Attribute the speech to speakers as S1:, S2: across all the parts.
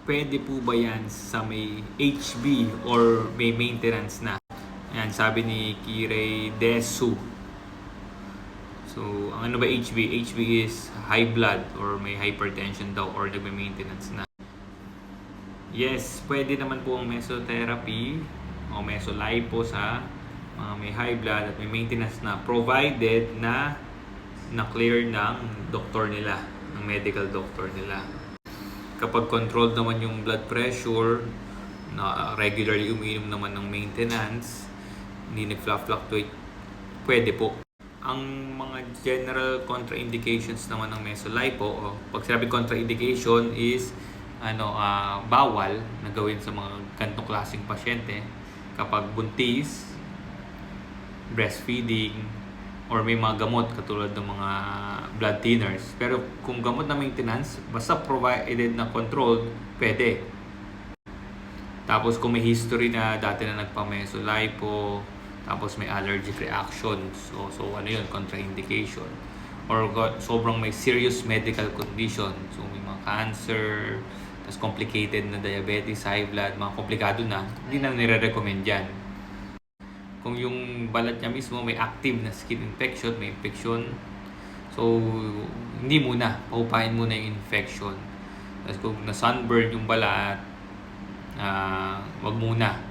S1: pwede po ba yan sa may HB or may maintenance na? Yan, sabi ni Kirei Desu. So, ang ano ba HB? HB is high blood or may hypertension daw or nagme-maintenance na. Yes, pwede naman po ang mesotherapy o mesolipo sa mga may high blood at may maintenance na provided na na-clear ng doktor nila, ng medical doctor nila. Kapag controlled naman yung blood pressure, na regularly umiinom naman ng maintenance, hindi nag-fluctuate, pwede po. Ang mga general contraindications naman ng mesolipo, o pag sinabi contraindication is bawal na gawin sa mga ganitong klaseng pasyente kapag buntis, breastfeeding, or may mga gamot katulad ng mga blood thinners. Pero kung gamot na maintenance, basta provided na controlled, pwede. Tapos kung may history na dati na nagpa-mesolipo, tapos may allergic reactions, so ano yun, contraindication. Or sobrang may serious medical condition, so may mga cancer, tapos complicated na diabetes, high blood, mga komplikado na, hindi na nire-recommend yan. Kung yung balat niya mismo may active na skin infection, may infection, so hindi muna, paupahin muna yung infection. Tapos kung na-sunburn yung balat, wag muna.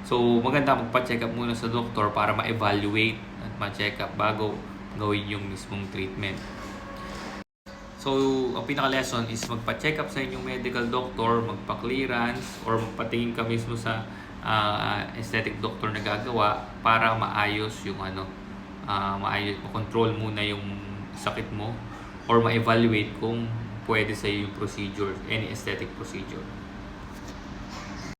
S1: So maganda magpa-check up muna sa doktor para ma-evaluate at ma-check up bago gawin yung mismong treatment. So ang pinaka-lesson is magpa-check up sa inyong medical doctor, magpa-clearance, or magpatingin ka mismo sa aesthetic doctor na gagawa para maayos yung maayos, ma-control muna yung sakit mo or ma-evaluate kung pwede sa yung procedure, any aesthetic procedure.